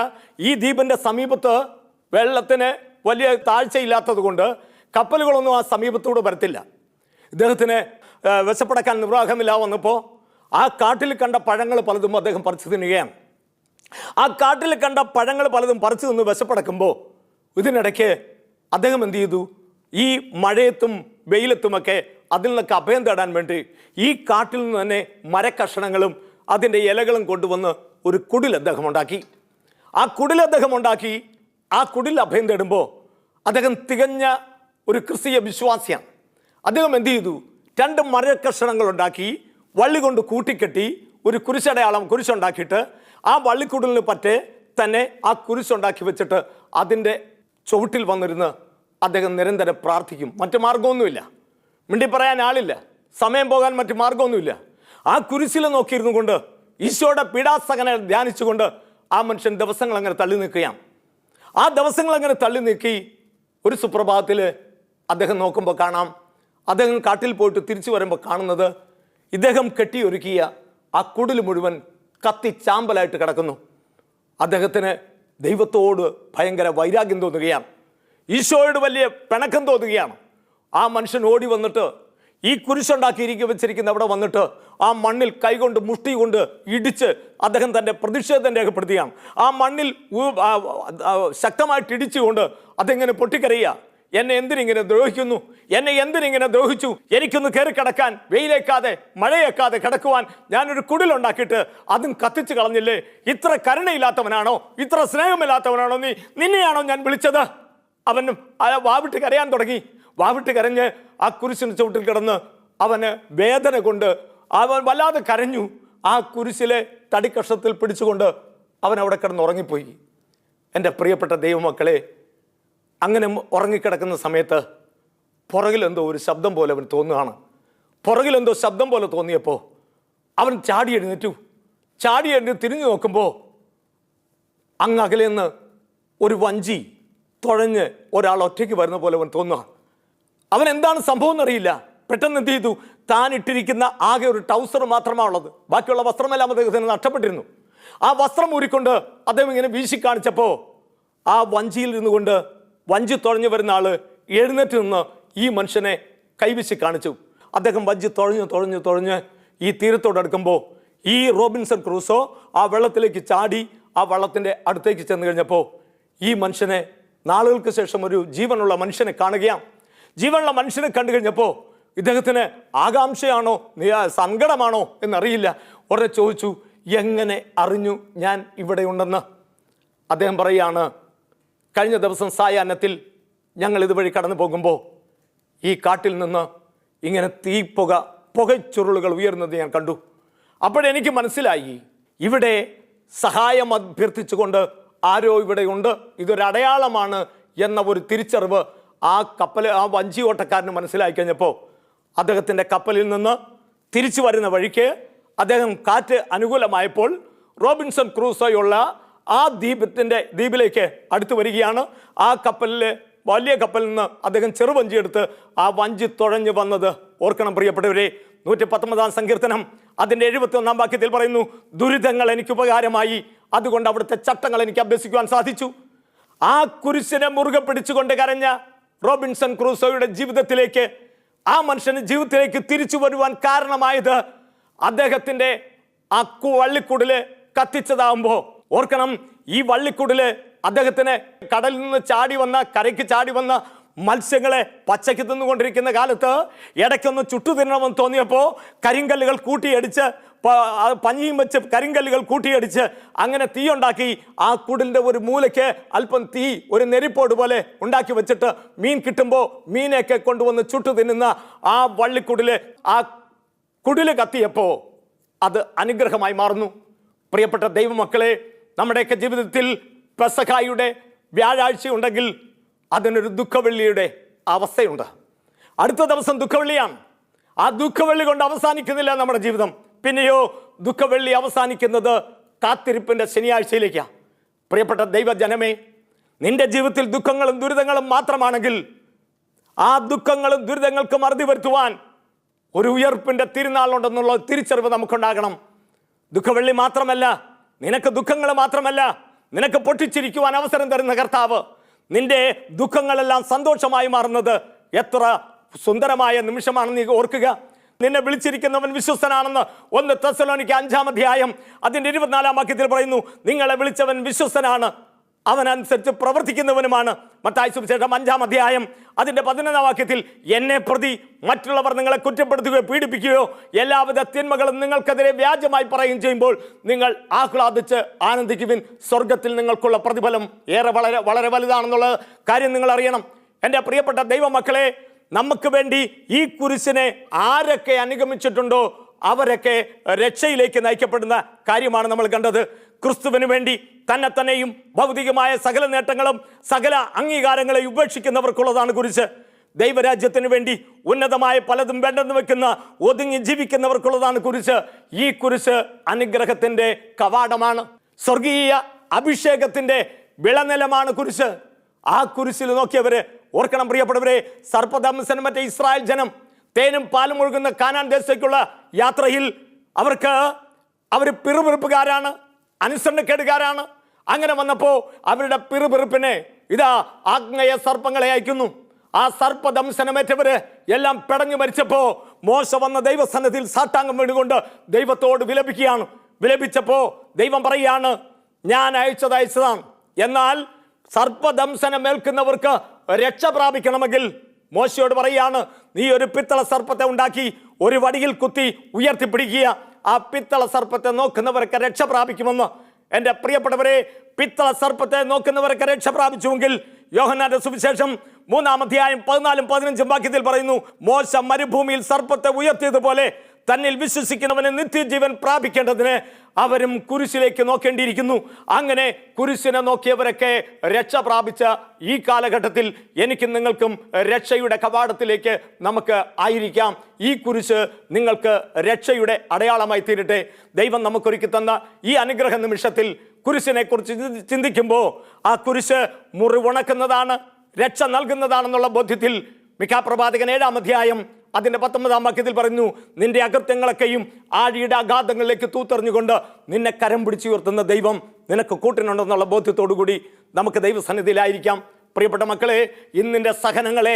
[SPEAKER 1] ഈ ദ്വീപിൻ്റെ സമീപത്ത് വെള്ളത്തിന് വലിയ താഴ്ചയില്ലാത്തത് കൊണ്ട് കപ്പലുകളൊന്നും ആ സമീപത്തൂടെ വരത്തില്ല. ഇദ്ദേഹത്തിന് വിശപ്പടക്കാൻ നിർവാഹമില്ല വന്നപ്പോൾ ആ കാട്ടിൽ കണ്ട പഴങ്ങൾ പലതും അദ്ദേഹം പറിച്ചു തിന്നുകയാണ്. ആ കാട്ടിൽ കണ്ട പഴങ്ങൾ പലതും പറിച്ചു നിന്ന് വിശപ്പടക്കുമ്പോൾ ഇതിനിടയ്ക്ക് അദ്ദേഹം എന്ത് ചെയ്തു? ഈ മഴയത്തും വെയിലത്തുമൊക്കെ അതിൽ നിന്നൊക്കെ അഭയം തേടാൻ വേണ്ടി ഈ കാട്ടിൽ നിന്ന് തന്നെ മരക്കഷണങ്ങളും അതിൻ്റെ ഇലകളും കൊണ്ടുവന്ന് ഒരു കുടിൽ അദ്ദേഹം ഉണ്ടാക്കി. ആ കുടിൽ അഭയം തേടുമ്പോൾ അദ്ദേഹം തികഞ്ഞ ഒരു ക്രിസ്തീയ വിശ്വാസിയാണ്. അദ്ദേഹം എന്ത് ചെയ്തു? 2 മരക്കഷണങ്ങൾ ഉണ്ടാക്കി വള്ളി കൊണ്ട് കൂട്ടിക്കെട്ടി ഒരു കുരിശുണ്ടാക്കിയിട്ട് ആ വള്ളിക്കുടലിന് പറ്റേ തന്നെ ആ കുരിശുണ്ടാക്കി വെച്ചിട്ട് അതിൻ്റെ ചുവട്ടിൽ വന്നിരുന്ന് അദ്ദേഹം നിരന്തരം പ്രാർത്ഥിക്കും. മറ്റു മാർഗമൊന്നുമില്ല, മിണ്ടി പറയാൻ ആളില്ല, സമയം പോകാൻ മറ്റു മാർഗമൊന്നുമില്ല. ആ കുരിശിൽ നോക്കിയിരുന്നു കൊണ്ട് ഈശോയുടെ പീഡാസഹന ധ്യാനിച്ചുകൊണ്ട് ആ മനുഷ്യൻ ദിവസങ്ങൾ അങ്ങനെ തള്ളി നിൽക്കുകയാണ്. ആ ദിവസങ്ങൾ അങ്ങനെ തള്ളി നീക്കി ഒരു സുപ്രഭാതത്തിൽ അദ്ദേഹം നോക്കുമ്പോൾ കാണാം, അദ്ദേഹം കാട്ടിൽ പോയിട്ട് തിരിച്ചു വരുമ്പോൾ കാണുന്നത് ഇദ്ദേഹം കെട്ടിയൊരുക്കിയ ആ കുടിൽ മുഴുവൻ കത്തിച്ചാമ്പലായിട്ട് കിടക്കുന്നു. അദ്ദേഹത്തിന് ദൈവത്തോട് ഭയങ്കര വൈരാഗ്യം തോന്നുകയാണ്, ഈശോയോട് വലിയ പിണക്കം തോന്നുകയാണ്. ആ മനുഷ്യൻ ഓടി വന്നിട്ട് ഈ കുരിശുണ്ടാക്കി വെച്ചിരിക്കുന്ന അവിടെ വന്നിട്ട് ആ മണ്ണിൽ കൈകൊണ്ട് മുഷ്ടി കൊണ്ട് ഇടിച്ച് അദ്ദേഹം തൻ്റെ പ്രതിഷേധം രേഖപ്പെടുത്തുകയാണ്. ആ മണ്ണിൽ ശക്തമായിട്ട് ഇടിച്ചുകൊണ്ട് അതെങ്ങനെ പൊട്ടിക്കരയുക, എന്നെ എന്തിനിങ്ങനെ ദ്രോഹിക്കുന്നു, എന്നെ എന്തിനിങ്ങനെ ദ്രോഹിച്ചു, എനിക്കൊന്ന് കയറി കിടക്കാൻ വെയിലേക്കാതെ മഴയേക്കാതെ കിടക്കുവാൻ ഞാനൊരു കുടിലുണ്ടാക്കിയിട്ട് അതും കത്തിച്ച് കളഞ്ഞില്ലേ, ഇത്ര കരുണയില്ലാത്തവനാണോ, ഇത്ര സ്നേഹമില്ലാത്തവനാണോ നിന്നെയാണോ ഞാൻ വിളിച്ചത്? അവനും വാവിട്ട് കരയാൻ തുടങ്ങി. വാവിട്ട് കരഞ്ഞ് ആ കുരിശിന് ചുവട്ടിൽ കിടന്ന് അവന് വേദന കൊണ്ട് അവൻ വല്ലാതെ കരഞ്ഞു. ആ കുരിശിലെ തടിക്കഷത്തിൽ പിടിച്ചുകൊണ്ട് അവൻ അവിടെ കിടന്ന് ഉറങ്ങിപ്പോയി. എൻ്റെ പ്രിയപ്പെട്ട ദൈവമക്കളെ, അങ്ങനെ ഉറങ്ങിക്കിടക്കുന്ന സമയത്ത് പുറകിലെന്തോ ഒരു ശബ്ദം പോലെ അവൻ തോന്നുകയാണ്. പുറകിലെന്തോ ശബ്ദം പോലെ തോന്നിയപ്പോൾ അവൻ ചാടി എഴുന്നേറ്റു. ചാടി എഴുതി തിരിഞ്ഞു നോക്കുമ്പോൾ അങ്ങ് അകലെ നിന്ന് ഒരു വഞ്ചി തുഴഞ്ഞ് ഒരാൾ ഒറ്റയ്ക്ക് വരുന്ന പോലെ അവൻ തോന്നുക. അവൻ എന്താണ് സംഭവം എന്നറിയില്ല. പെട്ടെന്ന് എന്ത് ചെയ്തു? താൻ ഇട്ടിരിക്കുന്ന ആകെ ഒരു ട്രൗസർ മാത്രമാണ് ഉള്ളത്. ബാക്കിയുള്ള വസ്ത്രമെല്ലാം അദ്ദേഹത്തിന് നഷ്ടപ്പെട്ടിരുന്നു. ആ വസ്ത്രം ഊരിക്കൊണ്ട് അദ്ദേഹം ഇങ്ങനെ വീശി കാണിച്ചപ്പോൾ ആ വഞ്ചിയിൽ ഇരുന്നുകൊണ്ട് വഞ്ചി തുഴഞ്ഞു വരുന്ന ആള് എഴുന്നേറ്റ് നിന്ന് ഈ മനുഷ്യനെ കൈവീശി കാണിച്ചു. അദ്ദേഹം വഞ്ചി തുഴഞ്ഞ് ഈ തീരത്തോടടുക്കുമ്പോൾ ഈ റോബിൻസൺ ക്രൂസോ ആ വെള്ളത്തിലേക്ക് ചാടി ആ വള്ളത്തിൻ്റെ അടുത്തേക്ക് ചെന്ന് കഴിഞ്ഞപ്പോൾ ഈ മനുഷ്യനെ നാളുകൾക്ക് ശേഷം ഒരു ജീവനുള്ള മനുഷ്യനെ കാണുകയാണ്. ജീവനുള്ള മനുഷ്യനെ കണ്ടു കഴിഞ്ഞപ്പോൾ ഇദ്ദേഹത്തിന് ആകാംക്ഷയാണോ സങ്കടമാണോ എന്നറിയില്ല. ഉടനെ ചോദിച്ചു, എങ്ങനെ അറിഞ്ഞു ഞാൻ ഇവിടെ ഉണ്ടെന്ന്? അദ്ദേഹം പറയുകയാണ്, കഴിഞ്ഞ ദിവസം സായാഹ്നത്തിൽ ഞങ്ങൾ ഇതുവഴി കടന്നു പോകുമ്പോൾ ഈ കാട്ടിൽ നിന്ന് ഇങ്ങനെ പുകച്ചുരുളുകൾ ഉയർന്നത് ഞാൻ കണ്ടു. അപ്പോഴെനിക്ക് മനസ്സിലായി, ഇവിടെ സഹായം അഭ്യർത്ഥിച്ചുകൊണ്ട് ആരോ ഇവിടെ ഉണ്ട്, ഇതൊരു അടയാളമാണ് എന്ന ഒരു തിരിച്ചറിവ് ആ വഞ്ചി ഓട്ടക്കാരന് മനസ്സിലായി കഴിഞ്ഞപ്പോൾ അദ്ദേഹത്തിൻ്റെ കപ്പലിൽ നിന്ന് തിരിച്ചു വരുന്ന വഴിക്ക് അദ്ദേഹം കാറ്റ് അനുകൂലമായപ്പോൾ റോബിൻസൺ ക്രൂസോയുള്ള ആ ദ്വീപിലേക്ക് അടുത്ത് വരികയാണ്. ആ വലിയ കപ്പലിൽ നിന്ന് അദ്ദേഹം ചെറുവഞ്ചി എടുത്ത് ആ വഞ്ചി തുഴഞ്ഞു വന്നത് ഓർക്കണം പ്രിയപ്പെട്ടവരെ. 119 സങ്കീർത്തനം അതിൻ്റെ 71 വാക്യത്തിൽ പറയുന്നു, ദുരിതങ്ങൾ എനിക്ക് ഉപകാരമായി, അതുകൊണ്ട് അവിടുത്തെ ചട്ടങ്ങൾ എനിക്ക് അഭ്യസിക്കുവാൻ സാധിച്ചു. ആ കുരിശിനെ മുറുകെ പിടിച്ചുകൊണ്ട് കരഞ്ഞ റോബിൻസൺ ക്രൂസോയുടെ ജീവിതത്തിലേക്ക്, ആ മനുഷ്യന് ജീവിതത്തിലേക്ക് തിരിച്ചു വരുവാൻ കാരണമായത് അദ്ദേഹത്തിൻ്റെ ആ വള്ളിക്കൂടില് കത്തിച്ചതാകുമ്പോൾ ഓർക്കണം, ഈ വള്ളിക്കൂടില് അദ്ദേഹത്തിന് കടലിൽ നിന്ന് കരയ്ക്ക് ചാടി വന്ന മത്സ്യങ്ങളെ പച്ചയ്ക്ക് തിന്നുകൊണ്ടിരിക്കുന്ന കാലത്ത് ഇടയ്ക്കൊന്ന് ചുട്ടുതിരണമെന്ന് തോന്നിയപ്പോൾ കരിങ്കല്ലുകൾ കൂട്ടിയടിച്ച് പഞ്ഞിയും വെച്ച് കരിങ്കല്ലുകൾ കൂട്ടിയടിച്ച് അങ്ങനെ തീ ഉണ്ടാക്കി ആ കുടിലിൻ്റെ ഒരു മൂലയ്ക്ക് അല്പം തീ ഒരു നെരിപ്പോട് പോലെ ഉണ്ടാക്കി വെച്ചിട്ട് മീൻ കിട്ടുമ്പോൾ മീനെയൊക്കെ കൊണ്ടുവന്ന് ചുട്ടു തിന്നുന്ന ആ വള്ളിക്കുടില് ആ കുടില് കത്തിയപ്പോൾ അത് അനുഗ്രഹമായി മാറുന്നു. പ്രിയപ്പെട്ട ദൈവമക്കളെ, നമ്മുടെയൊക്കെ ജീവിതത്തിൽ പെസഹായുടെ വ്യാഴാഴ്ച ഉണ്ടെങ്കിൽ അതിനൊരു ദുഃഖവെള്ളിയുടെ അവസ്ഥയുണ്ട്. അടുത്ത ദിവസം ദുഃഖവെള്ളിയാണ്. ആ ദുഃഖവെള്ളി കൊണ്ട് അവസാനിക്കുന്നില്ല നമ്മുടെ ജീവിതം. പിന്നെയോ ദുഃഖവെള്ളി അവസാനിക്കുന്നത് കാത്തിരിപ്പിൻ്റെ ശനിയാഴ്ചയിലേക്കാണ്. പ്രിയപ്പെട്ട ദൈവജനമേ, നിന്റെ ജീവിതത്തിൽ ദുഃഖങ്ങളും ദുരിതങ്ങളും മാത്രമാണെങ്കിൽ ആ ദുഃഖങ്ങളും ദുരിതങ്ങൾക്കും അറുതി വരുത്തുവാൻ ഒരു ഉയർപ്പിൻ്റെ തിരുനാളുണ്ടെന്നുള്ള തിരിച്ചറിവ് നമുക്കുണ്ടാകണം. ദുഃഖവെള്ളി മാത്രമല്ല, നിനക്ക് ദുഃഖങ്ങൾ മാത്രമല്ല, നിനക്ക് പൊട്ടിച്ചിരിക്കുവാൻ അവസരം തരുന്ന കർത്താവ് നിന്റെ ദുഃഖങ്ങളെല്ലാം സന്തോഷമായി മാറുന്നത് എത്ര സുന്ദരമായ നിമിഷമാണെന്ന് നീ ഓർക്കുക. നിന്നെ വിളിച്ചിരിക്കുന്നവൻ വിശ്വസ്തനാണെന്ന് 1 തെസ്സലോനിക്ക 5-ാം അധ്യായം അതിൻ്റെ 24-ാം വാക്യത്തിൽ പറയുന്നു. നിങ്ങളെ വിളിച്ചവൻ വിശ്വസ്തനാണ്, അവനനുസരിച്ച് പ്രവർത്തിക്കുന്നവനുമാണ്. മത്തായി സുവിശേഷം 5-ാം അധ്യായം അതിൻ്റെ 11-ാം വാക്യത്തിൽ, എന്നെ പ്രതി മറ്റുള്ളവർ നിങ്ങളെ കുറ്റപ്പെടുത്തുകയോ പീഡിപ്പിക്കുകയോ എല്ലാവിധ തിന്മകളും നിങ്ങൾക്കെതിരെ വ്യാജമായി പറയുകയും ചെയ്യുമ്പോൾ നിങ്ങൾ ആഹ്ലാദിച്ച് ആനന്ദിക്കുവിൻ, സ്വർഗത്തിൽ നിങ്ങൾക്കുള്ള പ്രതിഫലം വളരെ വളരെ വലുതാണെന്നുള്ള കാര്യം നിങ്ങൾ അറിയണം. എൻ്റെ പ്രിയപ്പെട്ട ദൈവമക്കളെ, നമുക്ക് വേണ്ടി ഈ കുരിശിനെ ആരൊക്കെ അനുഗമിച്ചിട്ടുണ്ടോ അവരൊക്കെ രക്ഷയിലേക്ക് നയിക്കപ്പെടുന്ന കാര്യമാണ് നമ്മൾ കണ്ടത്. ക്രിസ്തുവിന് വേണ്ടി തന്നെയും ഭൗതികമായ സകല നേട്ടങ്ങളും സകല അംഗീകാരങ്ങളെ ഉപേക്ഷിക്കുന്നവർക്കുള്ളതാണ് കുരിശ്. ദൈവരാജ്യത്തിന് വേണ്ടി ഉന്നതമായ പലതും വേണ്ടെന്ന് വെക്കുന്ന ഒതുങ്ങി ജീവിക്കുന്നവർക്കുള്ളതാണ് കുരിശ്. ഈ കുരിശ് അനുഗ്രഹത്തിൻ്റെ കവാടമാണ്, സ്വർഗീയ അഭിഷേകത്തിൻ്റെ വിളനിലമാണ് കുരിശ്. ആ കുരിശിൽ നോക്കിയവര് ഓർക്കണം പ്രിയപ്പെട്ടവരെ, സർപ്പദംശനം മറ്റേ ഇസ്രായേൽ ജനം തേനും പാലും ഒഴുകുന്ന കാനാൻ ദേശത്തേക്കുള്ള യാത്രയിൽ അവർ പിറുപിറുപ്പുകാരാണ്, അനുസരണക്കേടുകാരാണ്. അങ്ങനെ വന്നപ്പോൾ അവരുടെ പിറുപിറുപ്പിനെ ഇതാ ആഗ്നേയ സർപ്പങ്ങളെ അയക്കുന്നു. ആ സർപ്പദംശനമേറ്റവര് എല്ലാം പിടഞ്ഞു മരിച്ചപ്പോൾ മോശ വന്ന ദൈവസന്നിധിയിൽ സാഷ്ടാംഗം വീണുകൊണ്ട് ദൈവത്തോട് വിലപിക്കുകയാണ്. വിലപിച്ചപ്പോൾ ദൈവം പറയുകയാണ്, ഞാൻ അയച്ചതാണ്. എന്നാൽ സർപ്പദംശനം ഏൽക്കുന്നവർക്ക് രക്ഷ പ്രാപിക്കണമെങ്കിൽ മോശയോട് പറയാണ്, നീ ഒരു പിത്തള സർപ്പത്തെ ഉണ്ടാക്കി ഒരു വടിയിൽ കുത്തി ഉയർത്തിപ്പിടിക്കുക, ആ പിത്തള സർപ്പത്തെ നോക്കുന്നവരൊക്കെ രക്ഷ പ്രാപിക്കുമെന്ന്. എൻ്റെ പ്രിയപ്പെട്ടവരെ, പിത്തള സർപ്പത്തെ നോക്കുന്നവരൊക്കെ രക്ഷ പ്രാപിച്ചുവെങ്കിൽ യോഹന്നാന്റെ സുവിശേഷം 3-ാം അധ്യായം 14-15 വാക്യത്തിൽ പറയുന്നു, മോശ മരുഭൂമിയിൽ സർപ്പത്തെ ഉയർത്തിയതുപോലെ തന്നിൽ വിശ്വസിക്കുന്നവന് നിത്യജീവൻ പ്രാപിക്കേണ്ടതിന് അവരും കുരിശിലേക്ക് നോക്കേണ്ടിയിരിക്കുന്നു. അങ്ങനെ കുരിശിനെ നോക്കിയവരൊക്കെ രക്ഷ പ്രാപിച്ച ഈ കാലഘട്ടത്തിൽ എനിക്കും നിങ്ങൾക്കും രക്ഷയുടെ കവാടത്തിലേക്ക് നമുക്ക് ആയിരിക്കാം. ഈ കുരിശ് നിങ്ങൾക്ക് രക്ഷയുടെ അടയാളമായി തീരട്ടെ. ദൈവം നമുക്കൊരുക്കി തന്ന ഈ അനുഗ്രഹ നിമിഷത്തിൽ കുരിശിനെ കുറിച്ച് ചിന്തിക്കുമ്പോൾ ആ കുരിശ് മുറിവുണക്കുന്നതാണ്, രക്ഷ നൽകുന്നതാണെന്നുള്ള ബോധ്യത്തിൽ മിഖാപ്രവാചകൻ 7-ാം അധ്യായം അതിൻ്റെ 19-ാം വാക്യത്തിൽ പറയുന്നു, നിന്റെ അകൃത്യങ്ങളൊക്കെയും ആഴിയുടെ അഗാധങ്ങളിലേക്ക് തൂത്തെറിഞ്ഞുകൊണ്ട് നിന്നെ കരം പിടിച്ചുയർത്തുന്ന ദൈവം നിനക്ക് കൂട്ടിനുണ്ടെന്നുള്ള ബോധ്യത്തോടുകൂടി നമുക്ക് ദൈവസന്നിധിയിലായിരിക്കാം. പ്രിയപ്പെട്ട മക്കളെ, ഇന്നിൻ്റെ സഹനങ്ങളെ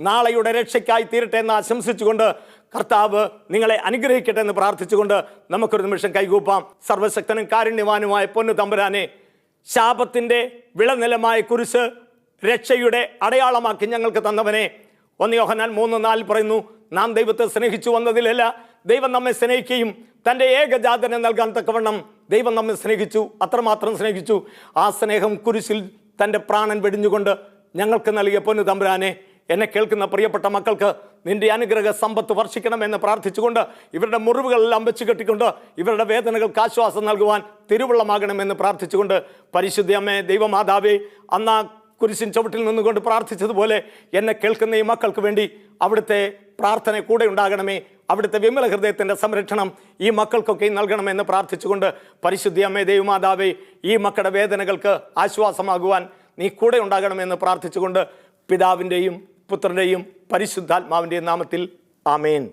[SPEAKER 1] നാളെയുടെ രക്ഷയ്ക്കായി തീരട്ടെ എന്ന് ആശംസിച്ചുകൊണ്ട് കർത്താവ് നിങ്ങളെ അനുഗ്രഹിക്കട്ടെ എന്ന് പ്രാർത്ഥിച്ചുകൊണ്ട് നമുക്കൊരു നിമിഷം കൈകൂപ്പാം. സർവശക്തനും കാരുണ്യവാനുമായ പൊന്നു തമ്പുരാനെ, ശാപത്തിൻ്റെ വിളനിലമായ കുരിശ് രക്ഷയുടെ അടയാളമാക്കി ഞങ്ങൾക്ക് തന്നവനെ, 1 യോഹന്നാൻ 3:4 പറയുന്നു, നാം ദൈവത്തെ സ്നേഹിച്ചു വന്നതിലല്ല, ദൈവം നമ്മെ സ്നേഹിക്കുകയും തൻ്റെ ഏകജാതനെ നൽകാൻ തക്കവണ്ണം ദൈവം നമ്മെ സ്നേഹിച്ചു, അത്രമാത്രം സ്നേഹിച്ചു. ആ സ്നേഹം കുരിശിൽ തൻ്റെ പ്രാണൻ വെടിഞ്ഞുകൊണ്ട് ഞങ്ങൾക്ക് നൽകിയ പൊന്നു തമ്പുരാനെ, എന്നെ കേൾക്കുന്ന പ്രിയപ്പെട്ട മക്കൾക്ക് നിന്റെ അനുഗ്രഹ സമ്പത്ത് വർഷിക്കണമെന്ന് പ്രാർത്ഥിച്ചുകൊണ്ട് ഇവരുടെ മുറിവുകളെല്ലാം വെച്ച് കെട്ടിക്കൊണ്ട് ഇവരുടെ വേദനകൾക്ക് ആശ്വാസം നൽകുവാൻ തിരുവുള്ളമാകണമെന്ന് പ്രാർത്ഥിച്ചുകൊണ്ട് പരിശുദ്ധ അമ്മേ, ദൈവമാതാവേ, അന്നാ കുരിശിൻ ചുവട്ടിൽ നിന്നുകൊണ്ട് പ്രാർത്ഥിച്ചതുപോലെ എന്നെ കേൾക്കുന്ന ഈ മക്കൾക്ക് വേണ്ടി അവിടുത്തെ പ്രാർത്ഥന കൂടെ ഉണ്ടാകണമേ. അവിടുത്തെ വിമല ഹൃദയത്തിൻ്റെ സംരക്ഷണം ഈ മക്കൾക്കൊക്കെ നൽകണമെന്ന് പ്രാർത്ഥിച്ചുകൊണ്ട് പരിശുദ്ധ അമ്മേ, ദൈവമാതാവേ, ഈ മക്കളുടെ വേദനകൾക്ക് ആശ്വാസമാകുവാൻ നീ കൂടെ ഉണ്ടാകണമെന്ന് പ്രാർത്ഥിച്ചുകൊണ്ട് പിതാവിൻ്റെയും പുത്രൻ്റെയും പരിശുദ്ധാത്മാവിൻ്റെയും നാമത്തിൽ ആമേൻ.